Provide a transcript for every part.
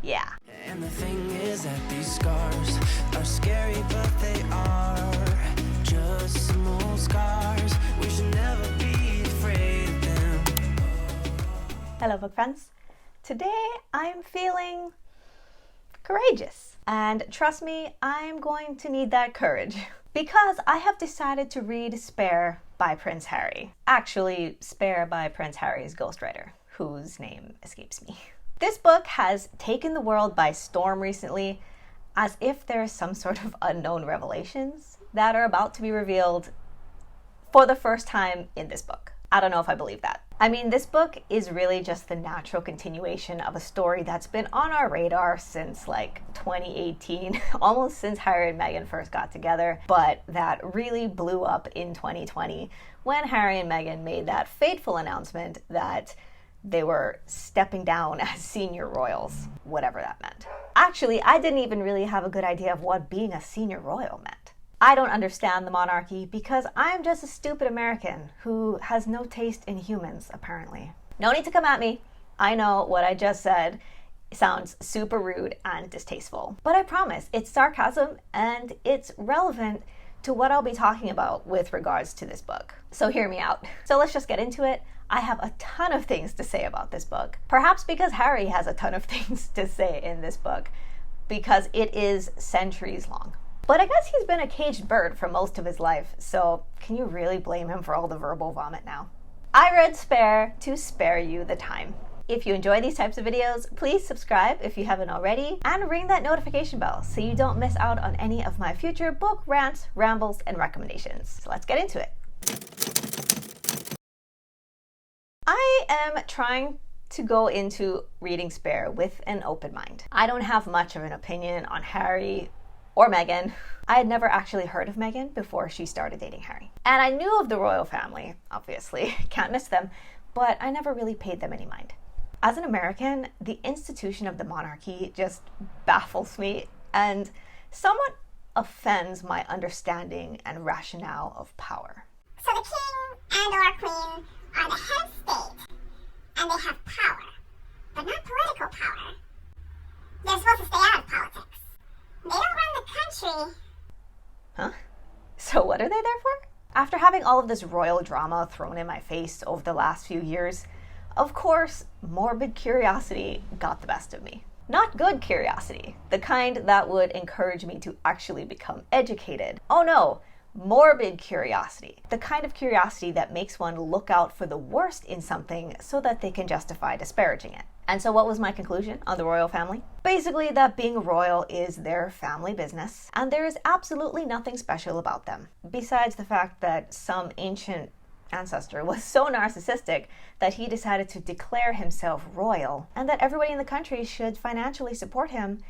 Yeah. And the thing is that these scars are scary, but they are just some old scars. We should never be afraid of them. Hello, book friends. Today I'm feeling courageous. And trust me, I'm going to need that courage because I have decided to read Spare by Prince Harry. Actually, Spare by Prince Harry's ghostwriter, whose name escapes me. This book has taken the world by storm recently, as if there's some sort of unknown revelations that are about to be revealed for the first time in this book. I don't know if I believe that. I mean, this book is really just the natural continuation of a story that's been on our radar since like 2018, almost since Harry and Meghan first got together, but that really blew up in 2020 when Harry and Meghan made that fateful announcement that they were stepping down as senior royals, whatever that meant. Actually, I didn't even really have a good idea of what being a senior royal meant. I don't understand the monarchy because I'm just a stupid American who has no taste in humans, apparently. No need to come at me. I know what I just said sounds super rude and distasteful, but I promise it's sarcasm and it's relevant to what I'll be talking about with regards to this book. So hear me out. So let's just get into it. I have a ton of things to say about this book, perhaps because Harry has a ton of things to say in this book, because it is centuries long. But I guess he's been a caged bird for most of his life, so can you really blame him for all the verbal vomit now? I read Spare to spare you the time. If you enjoy these types of videos, please subscribe if you haven't already, and ring that notification bell so you don't miss out on any of my future book rants, rambles, and recommendations. So let's get into it. I am trying to go into reading Spare with an open mind. I don't have much of an opinion on Harry or Meghan. I had never actually heard of Meghan before she started dating Harry. And I knew of the royal family, obviously, can't miss them, but I never really paid them any mind. As an American, the institution of the monarchy just baffles me and somewhat offends my understanding and rationale of power. So the king and or queen are the head of state, and they have power, but not political power. They're supposed to stay out of politics. They don't run the country. Huh? So what are they there for? After having all of this royal drama thrown in my face over the last few years, of course, morbid curiosity got the best of me. Not good curiosity, the kind that would encourage me to actually become educated. Oh no, morbid curiosity, the kind of curiosity that makes one look out for the worst in something so that they can justify disparaging it. And so what was my conclusion on the royal family? Basically that being royal is their family business, and there is absolutely nothing special about them, besides the fact that some ancient ancestor was so narcissistic that he decided to declare himself royal, and that everybody in the country should financially support him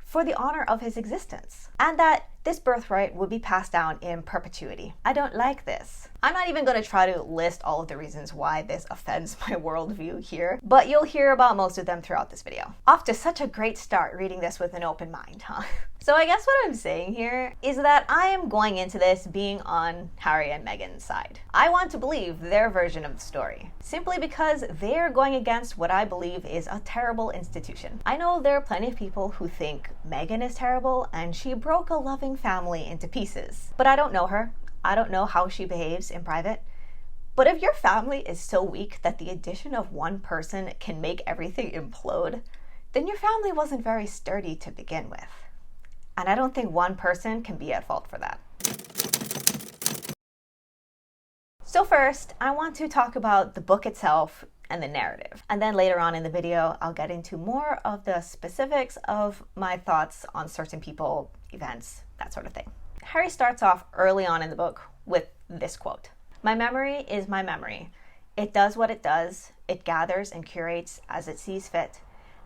for the honor of his existence, and that this birthright would be passed down in perpetuity. I don't like this. I'm not even going to try to list all of the reasons why this offends my worldview here, but you'll hear about most of them throughout this video. Off to such a great start reading this with an open mind, huh? So I guess what I'm saying here is that I am going into this being on Harry and Meghan's side. I want to believe their version of the story, simply because they're going against what I believe is a terrible institution. I know there are plenty of people who think Meghan is terrible and she broke a loving family into pieces, but I don't know her. I don't know how she behaves in private. But if your family is so weak that the addition of one person can make everything implode, then your family wasn't very sturdy to begin with. And I don't think one person can be at fault for that. So first, I want to talk about the book itself and the narrative. And then later on in the video, I'll get into more of the specifics of my thoughts on certain people, events, that sort of thing. Harry starts off early on in the book with this quote: "My memory is my memory. It does what it does. It gathers and curates as it sees fit.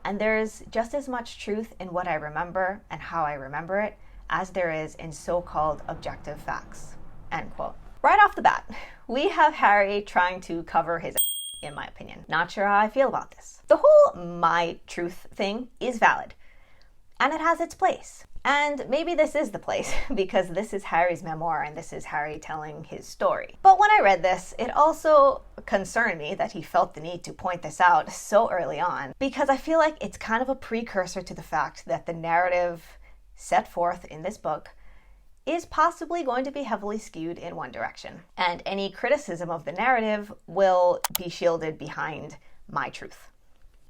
And there's just as much truth in what I remember and how I remember it as there is in so-called objective facts." End quote. Right off the bat, we have Harry trying to cover his in my opinion. Not sure how I feel about this. The whole my truth thing is valid. And it has its place. And maybe this is the place, because this is Harry's memoir and this is Harry telling his story. But when I read this, it also concerned me that he felt the need to point this out so early on, because I feel like it's kind of a precursor to the fact that the narrative set forth in this book is possibly going to be heavily skewed in one direction. And any criticism of the narrative will be shielded behind my truth.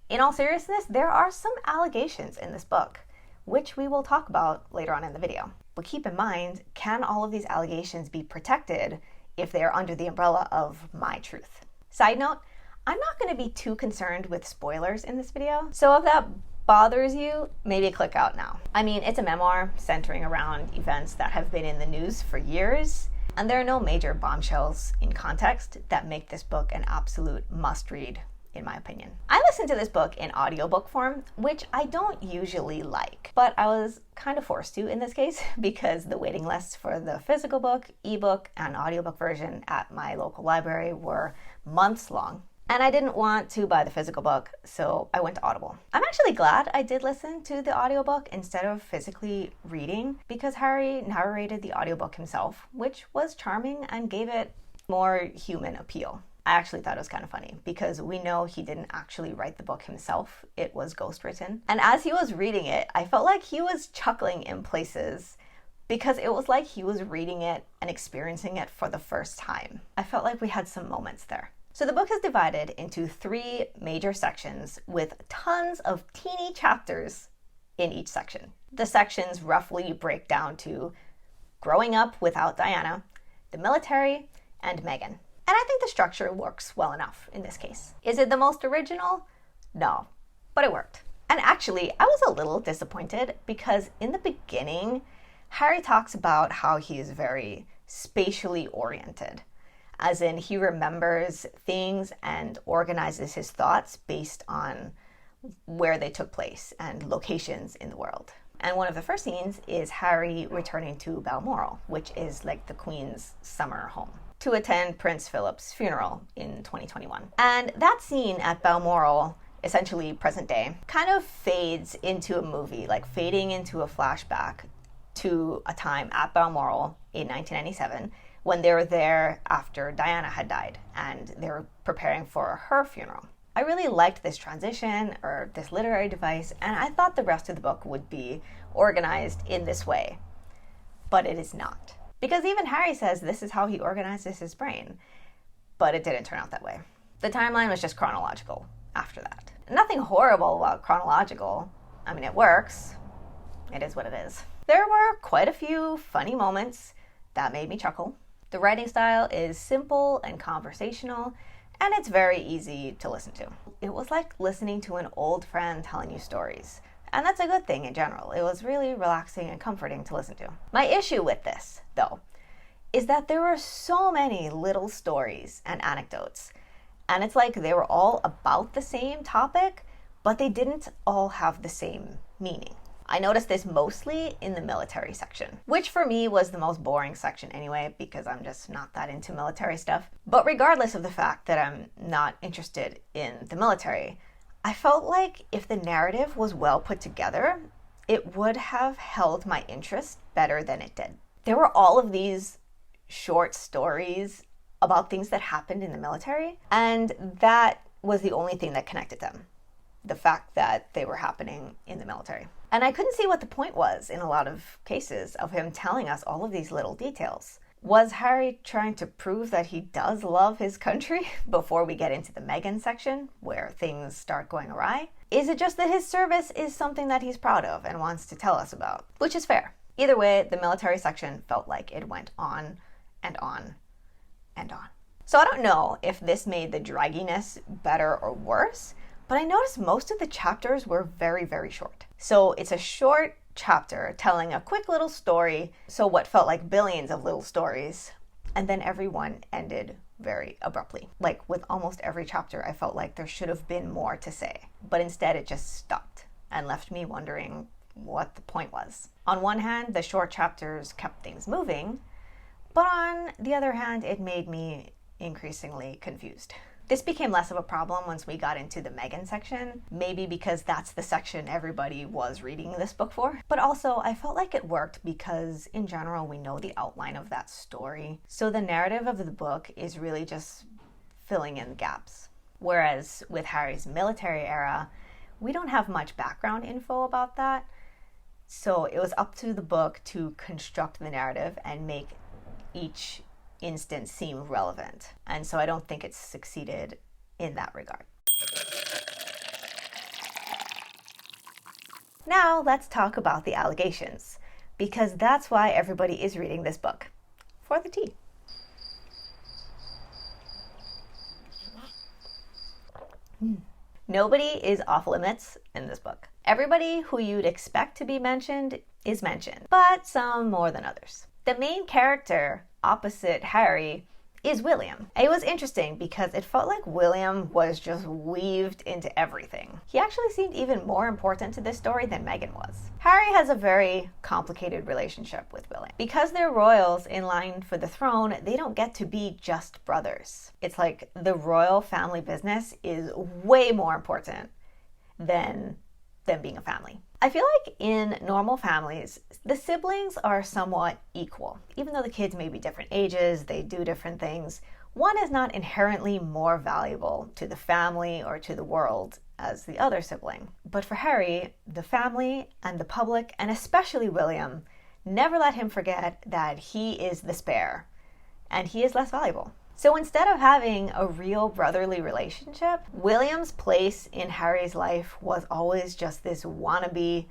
In all seriousness, there are some allegations in this book, which we will talk about later on in the video. But keep in mind, can all of these allegations be protected if they are under the umbrella of my truth? Side note, I'm not going to be too concerned with spoilers in this video, so if that bothers you, maybe click out now. I mean, it's a memoir centering around events that have been in the news for years, and there are no major bombshells in context that make this book an absolute must-read, in my opinion. I listened to this book in audiobook form, which I don't usually like, but I was kind of forced to in this case because the waiting lists for the physical book, ebook, and audiobook version at my local library were months long. And I didn't want to buy the physical book, so I went to Audible. I'm actually glad I did listen to the audiobook instead of physically reading, because Harry narrated the audiobook himself, which was charming and gave it more human appeal. I actually thought it was kind of funny because we know he didn't actually write the book himself. It was ghostwritten. And as he was reading it, I felt like he was chuckling in places because it was like he was reading it and experiencing it for the first time. I felt like we had some moments there. So the book is divided into 3 major sections with tons of teeny chapters in each section. The sections roughly break down to growing up without Diana, the military, and Meghan. And I think the structure works well enough in this case. Is it the most original? No, but it worked. And actually, I was a little disappointed because in the beginning, Harry talks about how he is very spatially oriented, as in he remembers things and organizes his thoughts based on where they took place and locations in the world. And one of the first scenes is Harry returning to Balmoral, which is like the Queen's summer home, to attend Prince Philip's funeral in 2021. And that scene at Balmoral, essentially present day, kind of fades into a movie, like fading into a flashback to a time at Balmoral in 1997 when they were there after Diana had died and they were preparing for her funeral. I really liked this transition or this literary device, and I thought the rest of the book would be organized in this way, but it is not. Because even Harry says this is how he organizes his brain, but it didn't turn out that way. The timeline was just chronological after that. Nothing horrible about chronological. I mean, it works. It is what it is. There were quite a few funny moments that made me chuckle. The writing style is simple and conversational, and it's very easy to listen to. It was like listening to an old friend telling you stories. And that's a good thing in general. It was really relaxing and comforting to listen to. My issue with this, though, is that there were so many little stories and anecdotes. And it's like they were all about the same topic, but they didn't all have the same meaning. I noticed this mostly in the military section, which for me was the most boring section anyway, because I'm just not that into military stuff. But regardless of the fact that I'm not interested in the military, I felt like if the narrative was well put together, it would have held my interest better than it did. There were all of these short stories about things that happened in the military, and that was the only thing that connected them. The fact that they were happening in the military. And I couldn't see what the point was in a lot of cases of him telling us all of these little details. Was Harry trying to prove that he does love his country before we get into the Meghan section where things start going awry? Is it just that his service is something that he's proud of and wants to tell us about? Which is fair. Either way, the military section felt like it went on and on and on. So I don't know if this made the dragginess better or worse, but I noticed most of the chapters were very, very short. So it's a short chapter telling a quick little story, so what felt like billions of little stories, and then everyone ended very abruptly. Like with almost every chapter, I felt like there should have been more to say, but instead it just stopped and left me wondering what the point was. On one hand, the short chapters kept things moving, but on the other hand, it made me increasingly confused. This became less of a problem once we got into the Meghan section, maybe because that's the section everybody was reading this book for. But also, I felt like it worked because, in general, we know the outline of that story. So the narrative of the book is really just filling in the gaps. Whereas with Harry's military era, we don't have much background info about that. So it was up to the book to construct the narrative and make each instance seem relevant. And so I don't think it's succeeded in that regard. Now let's talk about the allegations, because that's why everybody is reading this book. For the tea. Nobody is off limits in this book. Everybody who you'd expect to be mentioned is mentioned, but some more than others. The main character opposite Harry is William. It was interesting because it felt like William was just weaved into everything. He actually seemed even more important to this story than Meghan was. Harry has a very complicated relationship with William. Because they're royals in line for the throne, they don't get to be just brothers. It's like the royal family business is way more important than them being a family. I feel like in normal families, the siblings are somewhat equal. Even though the kids may be different ages, they do different things, one is not inherently more valuable to the family or to the world as the other sibling. But for Harry, the family and the public, and especially William, never let him forget that he is the spare and he is less valuable. So instead of having a real brotherly relationship, William's place in Harry's life was always just this wannabe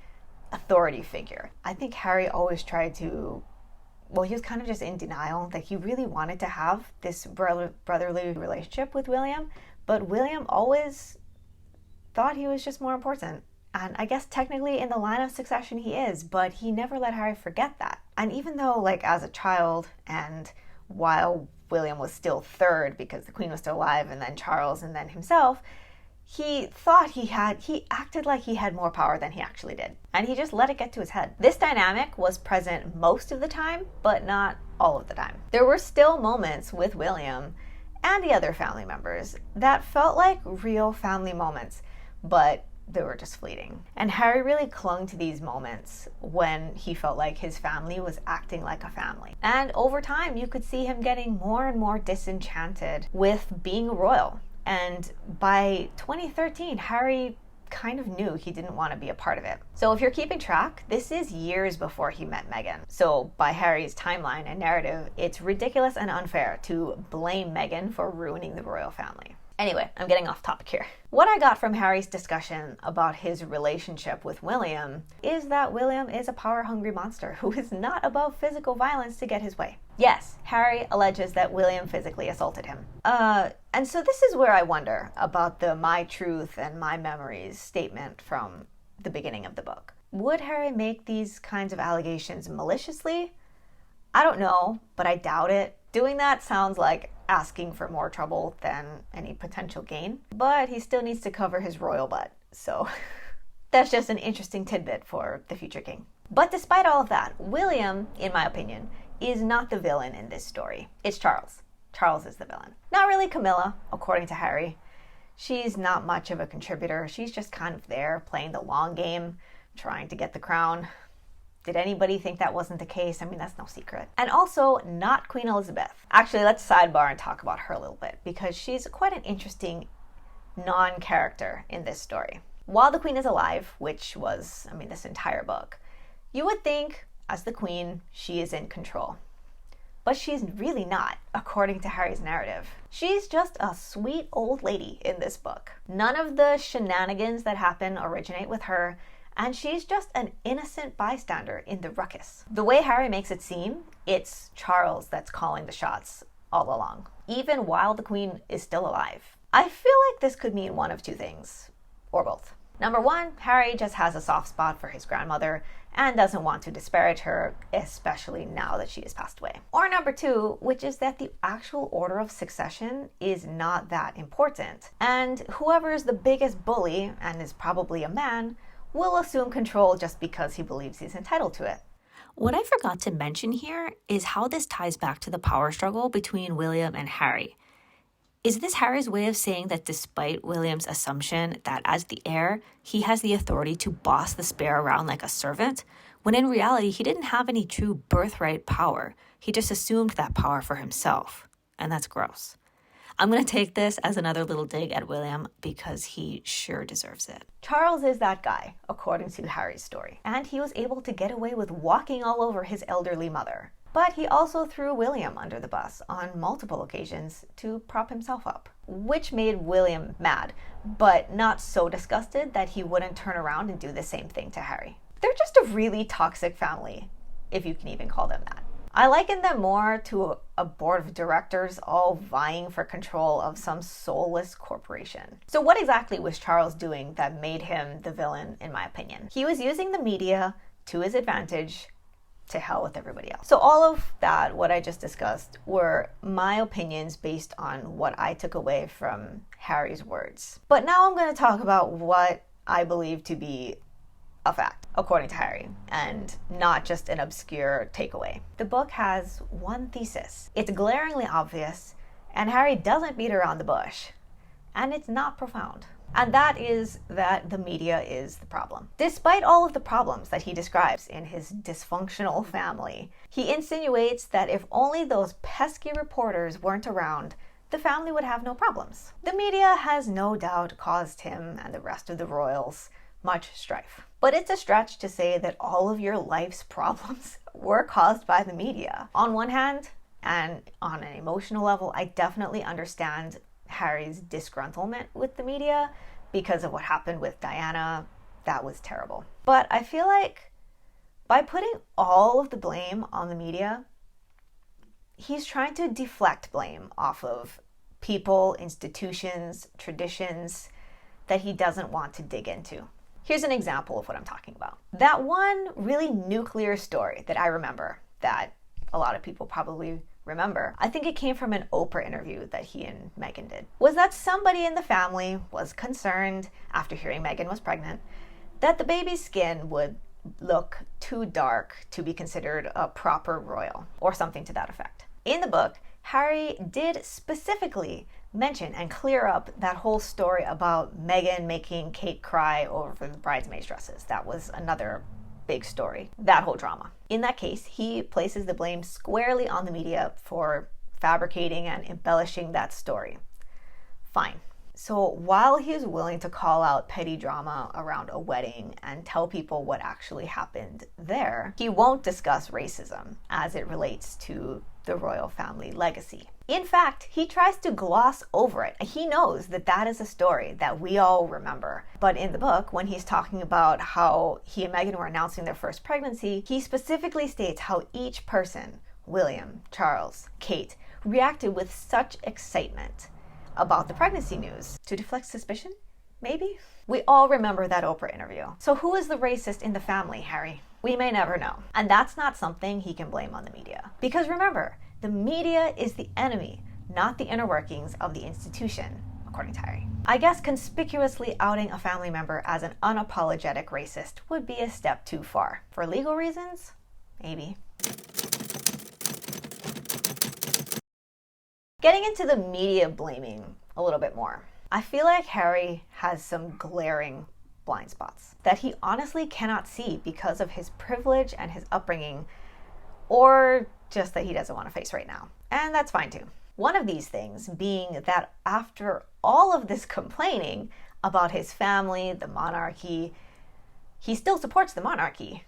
authority figure. I think Harry always tried to, he was kind of just in denial that he really wanted to have this brotherly relationship with William, but William always thought he was just more important. And I guess technically in the line of succession he is, but he never let Harry forget that. And even though, as a child, and while William was still third because the Queen was still alive, and then Charles, and then himself, he acted like he had more power than he actually did. And he just let it get to his head. This dynamic was present most of the time, but not all of the time. There were still moments with William and the other family members that felt like real family moments, but they were just fleeting. And Harry really clung to these moments when he felt like his family was acting like a family. And over time, you could see him getting more and more disenchanted with being a royal. And by 2013, Harry kind of knew he didn't want to be a part of it. So if you're keeping track, this is years before he met Meghan. So by Harry's timeline and narrative, it's ridiculous and unfair to blame Meghan for ruining the royal family. Anyway, I'm getting off topic here. What I got from Harry's discussion about his relationship with William is that William is a power-hungry monster who is not above physical violence to get his way. Yes, Harry alleges that William physically assaulted him. And so this is where I wonder about the my truth and my memories statement from the beginning of the book. Would Harry make these kinds of allegations maliciously? I don't know, but I doubt it. Doing that sounds like asking for more trouble than any potential gain, but he still needs to cover his royal butt, so that's just an interesting tidbit for the future king. But despite all of that, William, in my opinion, is not the villain in this story. It's Charles. Charles is the villain. Not really Camilla, according to Harry. She's not much of a contributor. She's just kind of there playing the long game, trying to get the crown. Did anybody think that wasn't the case? I mean, that's no secret. And also, not Queen Elizabeth. Actually, let's sidebar and talk about her a little bit, because she's quite an interesting non-character in this story. While the Queen is alive, which was, this entire book, you would think, as the Queen, she is in control. But she's really not, according to Harry's narrative. She's just a sweet old lady in this book. None of the shenanigans that happen originate with her, and she's just an innocent bystander in the ruckus. The way Harry makes it seem, it's Charles that's calling the shots all along, even while the Queen is still alive. I feel like this could mean one of two things, or both. Number one, Harry just has a soft spot for his grandmother and doesn't want to disparage her, especially now that she has passed away. Or number two, which is that the actual order of succession is not that important, and whoever is the biggest bully, and is probably a man, will assume control just because he believes he's entitled to it. What I forgot to mention here is how this ties back to the power struggle between William and Harry. Is this Harry's way of saying that despite William's assumption that as the heir, he has the authority to boss the spare around like a servant, when in reality he didn't have any true birthright power? He just assumed that power for himself. And that's gross. I'm going to take this as another little dig at William because he sure deserves it. Charles is that guy, according to Harry's story. And he was able to get away with walking all over his elderly mother. But he also threw William under the bus on multiple occasions to prop himself up, which made William mad, but not so disgusted that he wouldn't turn around and do the same thing to Harry. They're just a really toxic family, if you can even call them that. I liken them more to a board of directors all vying for control of some soulless corporation. So what exactly was Charles doing that made him the villain, in my opinion? He was using the media to his advantage. To hell with everybody else. So all of that, what I just discussed, were my opinions based on what I took away from Harry's words. But now I'm going to talk about what I believe to be a fact, according to Harry, and not just an obscure takeaway. The book has one thesis. It's glaringly obvious, and Harry doesn't beat around the bush. And it's not profound. And that is that the media is the problem. Despite all of the problems that he describes in his dysfunctional family, he insinuates that if only those pesky reporters weren't around, the family would have no problems. The media has no doubt caused him and the rest of the royals much strife. But it's a stretch to say that all of your life's problems were caused by the media. On one hand, and on an emotional level, I definitely understand Harry's disgruntlement with the media because of what happened with Diana. That was terrible. But I feel like by putting all of the blame on the media, he's trying to deflect blame off of people, institutions, traditions that he doesn't want to dig into. Here's an example of what I'm talking about. That one really nuclear story that I remember that a lot of people probably remember, I think it came from an Oprah interview that he and Meghan did, was that somebody in the family was concerned, after hearing Meghan was pregnant, that the baby's skin would look too dark to be considered a proper royal, or something to that effect. In the book, Harry did specifically mention and clear up that whole story about Meghan making Kate cry over the bridesmaids' dresses. That was another big story, that whole drama. In that case, he places the blame squarely on the media for fabricating and embellishing that story. Fine. So while he is willing to call out petty drama around a wedding and tell people what actually happened there, he won't discuss racism as it relates to the royal family legacy. In fact, he tries to gloss over it. He knows that that is a story that we all remember. But in the book, when he's talking about how he and Meghan were announcing their first pregnancy, he specifically states how each person, William, Charles, Kate, reacted with such excitement about the pregnancy news. To deflect suspicion? Maybe? We all remember that Oprah interview. So who is the racist in the family, Harry? We may never know. And that's not something he can blame on the media. Because remember, the media is the enemy, not the inner workings of the institution, according to Harry. I guess conspicuously outing a family member as an unapologetic racist would be a step too far. For legal reasons? Maybe. Getting into the media blaming a little bit more, I feel like Harry has some glaring blind spots that he honestly cannot see because of his privilege and his upbringing, or just that he doesn't want to face right now. And that's fine too. One of these things being that after all of this complaining about his family, the monarchy, he still supports the monarchy,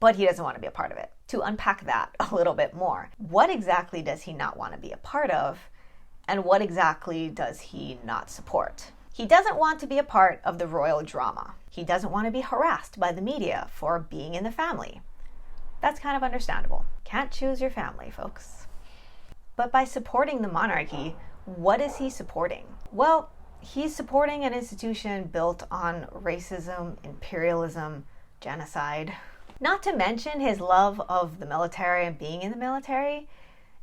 but he doesn't want to be a part of it. To unpack that a little bit more, what exactly does he not want to be a part of, and what exactly does he not support? He doesn't want to be a part of the royal drama. He doesn't want to be harassed by the media for being in the family. That's kind of understandable. Can't choose your family, folks. But by supporting the monarchy, what is he supporting? Well, he's supporting an institution built on racism, imperialism, genocide. Not to mention his love of the military and being in the military,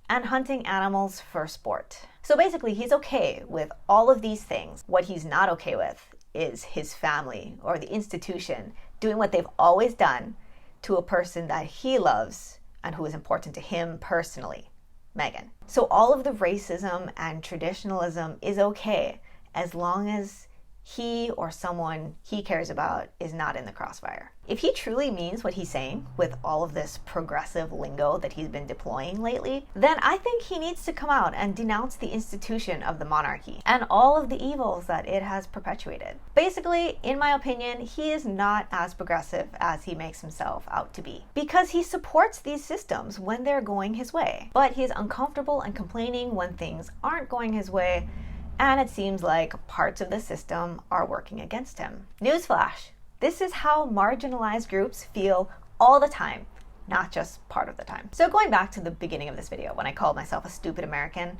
and hunting animals for sport. So basically, he's okay with all of these things. What he's not okay with is his family or the institution doing what they've always done to a person that he loves and who is important to him personally, Meghan. So all of the racism and traditionalism is okay as long as he or someone he cares about is not in the crossfire. If he truly means what he's saying with all of this progressive lingo that he's been deploying lately, then I think he needs to come out and denounce the institution of the monarchy and all of the evils that it has perpetuated. Basically, in my opinion, he is not as progressive as he makes himself out to be, because he supports these systems when they're going his way, but he's uncomfortable and complaining when things aren't going his way, and it seems like parts of the system are working against him. Newsflash, this is how marginalized groups feel all the time, not just part of the time. So going back to the beginning of this video, when I called myself a stupid American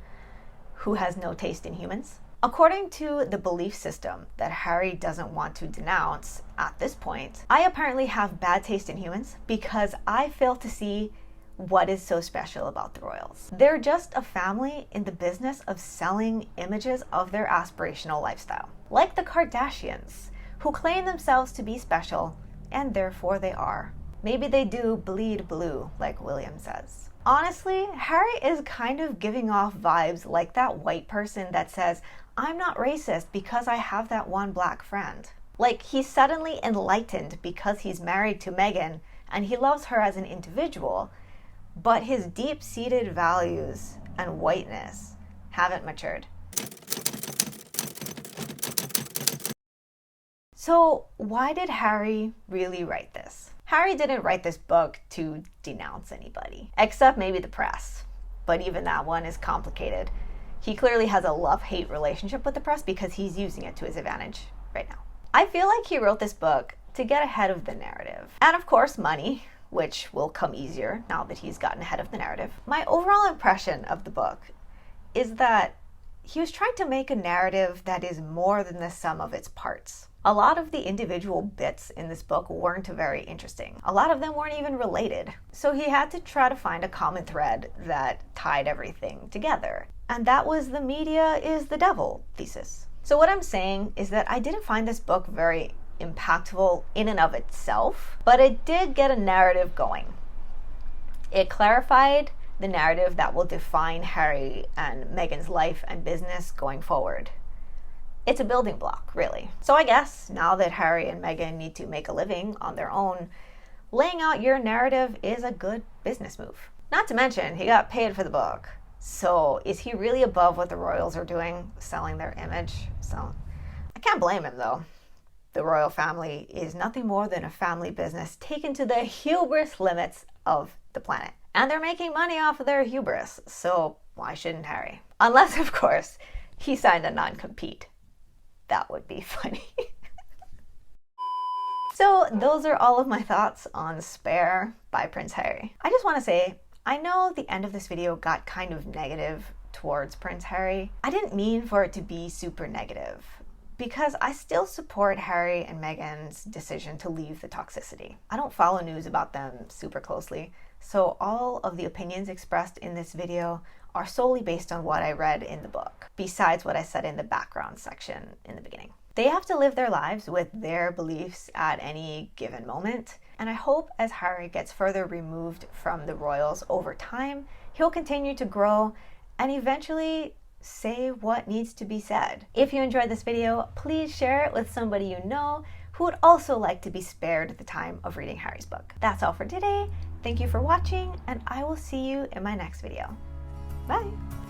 who has no taste in humans, according to the belief system that Harry doesn't want to denounce at this point, I apparently have bad taste in humans because I fail to see what is so special about the royals. They're just a family in the business of selling images of their aspirational lifestyle. Like the Kardashians, who claim themselves to be special, and therefore they are. Maybe they do bleed blue, like William says. Honestly, Harry is kind of giving off vibes like that white person that says, I'm not racist because I have that one black friend. Like he's suddenly enlightened because he's married to Meghan and he loves her as an individual, but his deep-seated values and whiteness haven't matured. So why did Harry really write this? Harry didn't write this book to denounce anybody, except maybe the press. But even that one is complicated. He clearly has a love-hate relationship with the press because he's using it to his advantage right now. I feel like he wrote this book to get ahead of the narrative. And of course, money, which will come easier now that he's gotten ahead of the narrative. My overall impression of the book is that he was trying to make a narrative that is more than the sum of its parts. A lot of the individual bits in this book weren't very interesting. A lot of them weren't even related. So he had to try to find a common thread that tied everything together. And that was the media is the devil thesis. So what I'm saying is that I didn't find this book very impactful in and of itself, but it did get a narrative going. It clarified the narrative that will define Harry and Meghan's life and business going forward. It's a building block, really. So I guess now that Harry and Meghan need to make a living on their own, laying out your narrative is a good business move. Not to mention, he got paid for the book. So is he really above what the royals are doing, selling their image? So I can't blame him though. The royal family is nothing more than a family business taken to the hubris limits of the planet. And they're making money off of their hubris, so why shouldn't Harry? Unless, of course, he signed a non-compete. That would be funny. So those are all of my thoughts on Spare by Prince Harry. I just want to say, I know the end of this video got kind of negative towards Prince Harry. I didn't mean for it to be super negative, because I still support Harry and Meghan's decision to leave the toxicity. I don't follow news about them super closely, so all of the opinions expressed in this video are solely based on what I read in the book, besides what I said in the background section in the beginning. They have to live their lives with their beliefs at any given moment, and I hope as Harry gets further removed from the royals over time, he'll continue to grow and eventually say what needs to be said. If you enjoyed this video, please share it with somebody you know who would also like to be spared the time of reading Harry's book. That's all for today. Thank you for watching, and I will see you in my next video. Bye!